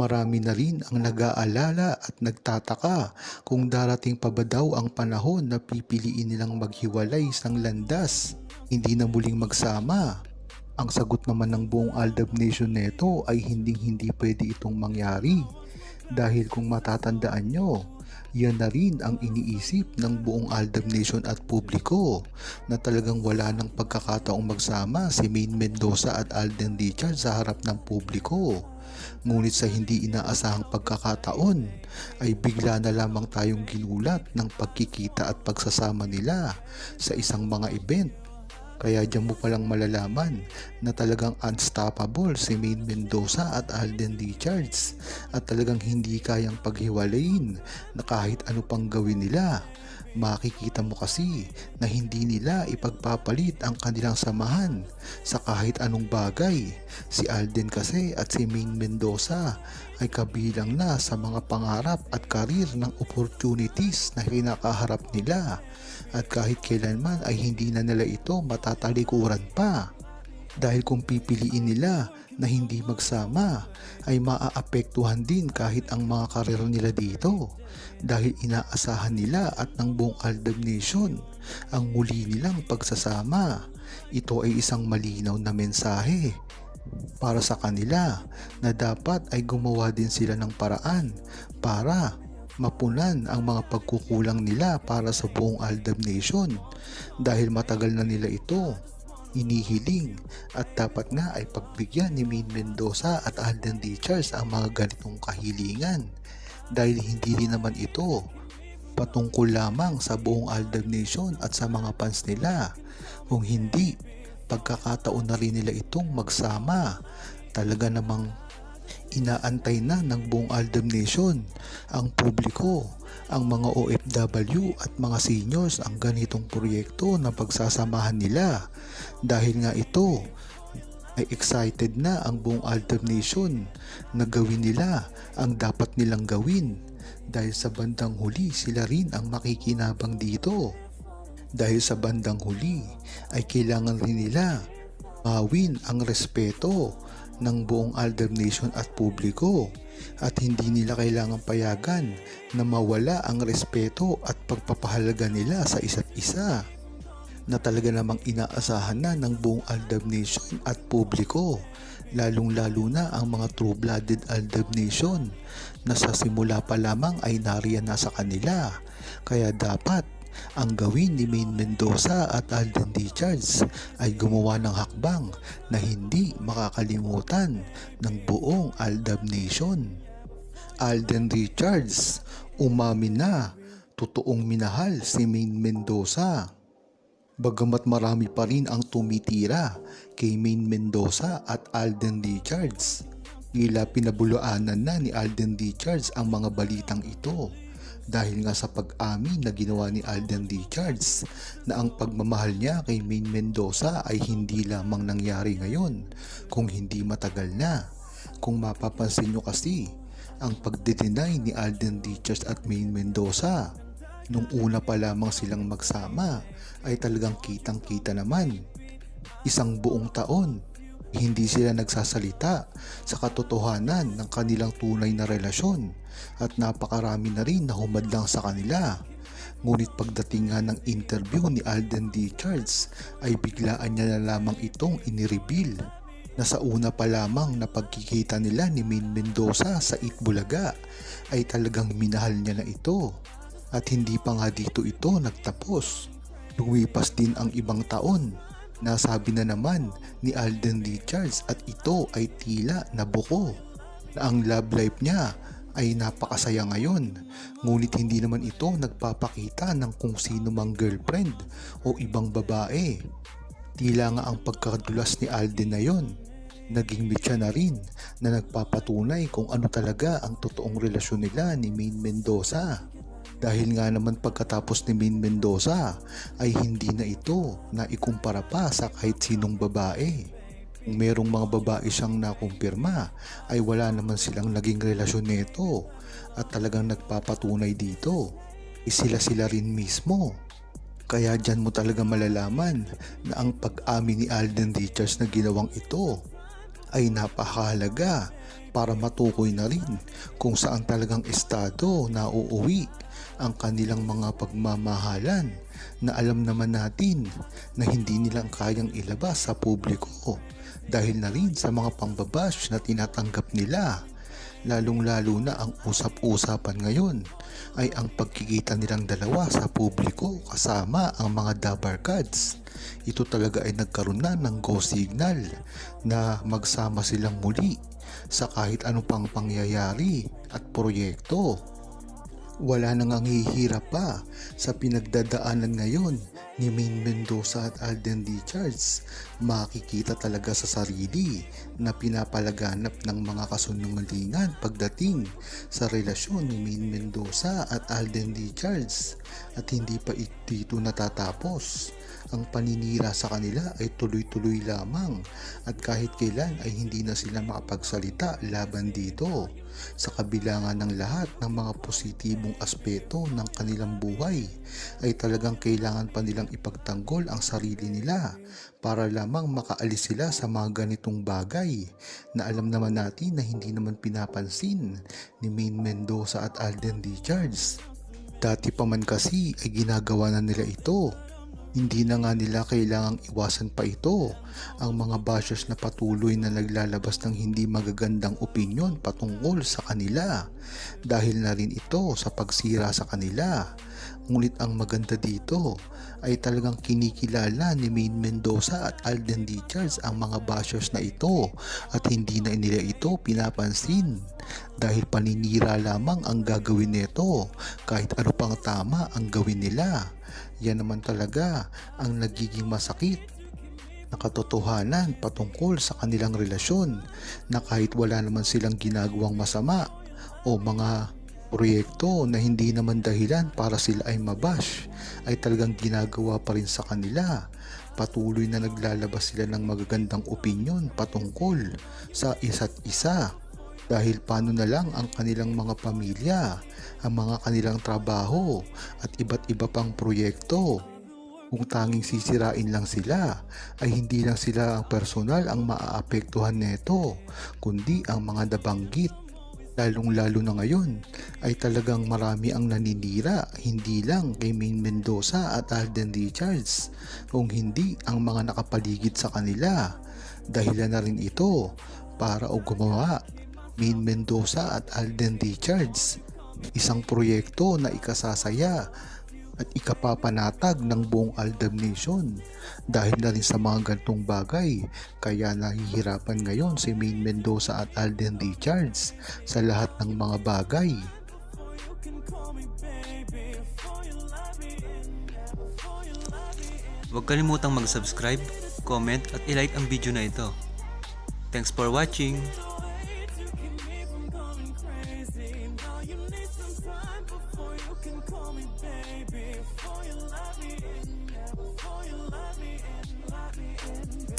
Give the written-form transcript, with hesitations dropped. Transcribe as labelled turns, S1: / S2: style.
S1: Marami na rin ang nag-aalala at nagtataka kung darating pa ba daw ang panahon na pipiliin nilang maghiwalay sang landas, hindi na muling magsama. Ang sagot naman ng buong Aldab Nation neto ay hindi pwede itong mangyari. Dahil kung matatandaan nyo, yan na rin ang iniisip ng buong Aldab Nation at publiko na talagang wala ng pagkakataong magsama si Maine Mendoza at Alden Richards sa harap ng publiko. Ngunit sa hindi inaasahang pagkakataon ay bigla na lamang tayong ginulat ng pagkikita at pagsasama nila sa isang mga event. Kaya diyan mo palang malalaman na talagang unstoppable si Maine Mendoza at Alden Richards at talagang hindi kayang paghiwalayin na kahit ano pang gawin nila. Makikita mo kasi na hindi nila ipagpapalit ang kanilang samahan sa kahit anong bagay. Si Alden kasi at si Maine Mendoza ay kabilang na sa mga pangarap at karir ng opportunities na kinakaharap nila. At kahit kailanman ay hindi na nila ito matatalikuran pa. Dahil kung pipiliin nila na hindi magsama ay maaapektuhan din kahit ang mga karir nila dito. Dahil inaasahan nila at ng buong Aldab Nation ang muli nilang pagsasama. Ito ay isang malinaw na mensahe para sa kanila na dapat ay gumawa din sila ng paraan para mapunan ang mga pagkukulang nila para sa buong Aldab Nation dahil matagal na nila ito inihiling at dapat nga ay pagbigyan ni Maine Mendoza at Alden Richards ang mga ganitong kahilingan dahil hindi rin naman ito patungkol lamang sa buong Aldab Nation at sa mga fans nila. Kung hindi, pagkakataon na rin nila itong magsama. Talaga namang inaantay na ng buong Aldab Nation, ang publiko, ang mga OFW at mga seniors ang ganitong proyekto na pagsasamahan nila. Dahil nga ito ay excited na ang buong Aldab Nation na gawin nila ang dapat nilang gawin dahil sa bandang huli sila rin ang makikinabang dito. Dahil sa bandang huli ay kailangan rin nila mawin ang respeto ng buong Aldab Nation at publiko at hindi nila kailangan payagan na mawala ang respeto at pagpapahalaga nila sa isa't isa na talaga namang inaasahan na ng buong Aldab Nation at publiko, lalong-lalo na ang mga true-blooded Aldab Nation na sa simula pa lamang ay nariyan na sa kanila. Kaya dapat ang gawin ni Maine Mendoza at Alden Richards ay gumawa ng hakbang na hindi makakalimutan ng buong Aldab Nation. Alden Richards, umamin na totoong minahal si Maine Mendoza. Bagamat marami pa rin ang tumitira kay Maine Mendoza at Alden Richards, tila pinabulaanan na ni Alden Richards ang mga balitang ito dahil nga sa pag-amin na ginawa ni Alden Richards na ang pagmamahal niya kay Maine Mendoza ay hindi lamang nangyari ngayon kung hindi matagal na. Kung mapapansin nyo kasi, ang pagde-deny ni Alden Richards at Maine Mendoza nung una pa lamang silang magsama ay talagang kitang-kita naman. Isang buong taon, hindi sila nagsasalita sa katotohanan ng kanilang tunay na relasyon at napakarami na rin na humadlang sa kanila. Ngunit pagdating nga ng interview ni Alden Richards ay biglaan niya na lamang itong inireveal na sa una pa lamang na pagkikita nila ni Maine Mendoza sa Itbulaga ay talagang minahal niya na ito. At hindi pa nga dito ito nagtapos. Lumipas din ang ibang taon. Nasabi na naman ni Alden Richards at ito ay tila nabuko na ang love life niya ay napakasaya ngayon. Ngunit hindi naman ito nagpapakita ng kung sino mang girlfriend o ibang babae. Tila nga ang pagkadulas ni Alden na yon naging mitya na rin na nagpapatunay kung ano talaga ang totoong relasyon nila ni Maine Mendoza. Dahil nga naman pagkatapos ni Maine Mendoza ay hindi na ito na ikumpara pa sa kahit sinong babae. Kung merong mga babae siyang nakumpirma ay wala naman silang naging relasyon nito at talagang nagpapatunay dito. Sila rin mismo. Kaya dyan mo talaga malalaman na ang pag-amin ni Alden Richards na ginawang ito ay napakahalaga para matukoy na rin kung saan talagang estado na uuwi ang kanilang mga pagmamahalan na alam naman natin na hindi nilang kayang ilabas sa publiko dahil na rin sa mga pambabash na tinatanggap nila. Lalong-lalo na ang usap-usapan ngayon ay ang pagkikita nilang dalawa sa publiko kasama ang mga dabarkads. Ito talaga ay nagkaroon na ng go signal na magsama silang muli sa kahit anong pang pangyayari at proyekto. Wala nang ang hihirap pa sa pinagdadaanan ngayon ni Maine Mendoza at Alden Richards. Makikita talaga sa sarili na pinapalaganap ng mga kasunungalingan pagdating sa relasyon ni Maine Mendoza at Alden Richards at hindi pa dito natatapos. Ang paninira sa kanila ay tuloy-tuloy lamang at kahit kailan ay hindi na sila makapagsalita laban dito. Sa kabila nga ng lahat ng mga positibong aspeto ng kanilang buhay ay talagang kailangan pa nilang ipagtanggol ang sarili nila para lamang makaalis sila sa mga ganitong bagay na alam naman natin na hindi naman pinapansin ni Maine Mendoza at Alden Richards. Dati pa man kasi ay ginagawa na nila ito. Hindi na nga nila kailangang iwasan pa ito, ang mga bashers na patuloy na naglalabas ng hindi magagandang opinyon patungkol sa kanila dahil na rin ito sa pagsira sa kanila. Ngunit ang maganda dito ay talagang kinikilala ni Maine Mendoza at Alden Richards ang mga bashers na ito at hindi na nila ito pinapansin dahil paninira lamang ang gagawin nito kahit ano pang tama ang gawin nila. Yan naman talaga ang nagiging masakit na katotohanan patungkol sa kanilang relasyon na kahit wala naman silang ginagawang masama o mga proyekto na hindi naman dahilan para sila ay mabash ay talagang ginagawa pa rin sa kanila. Patuloy na naglalabas sila ng magagandang opinyon patungkol sa isa't isa. Dahil paano na lang ang kanilang mga pamilya, ang mga kanilang trabaho at iba't iba pang proyekto. Kung tanging sisirain lang sila, ay hindi lang sila ang personal ang maaapektuhan nito, kundi ang mga nabanggit. Lalong-lalo na ngayon ay talagang marami ang naninira, hindi lang kay Maine Mendoza at Alden Richards, kung hindi ang mga nakapaligid sa kanila. Dahilan na rin ito para gumawa Maine Mendoza at Alden Richards isang proyekto na ikasasaya at ikapapanatag ng buong Aldab Nation. Dahil na rin sa mga gantong bagay kaya nahihirapan ngayon si Maine Mendoza at Alden Richards sa lahat ng mga bagay.
S2: Huwag kalimutang mag-subscribe, comment at ilike ang video na ito. Thanks for watching!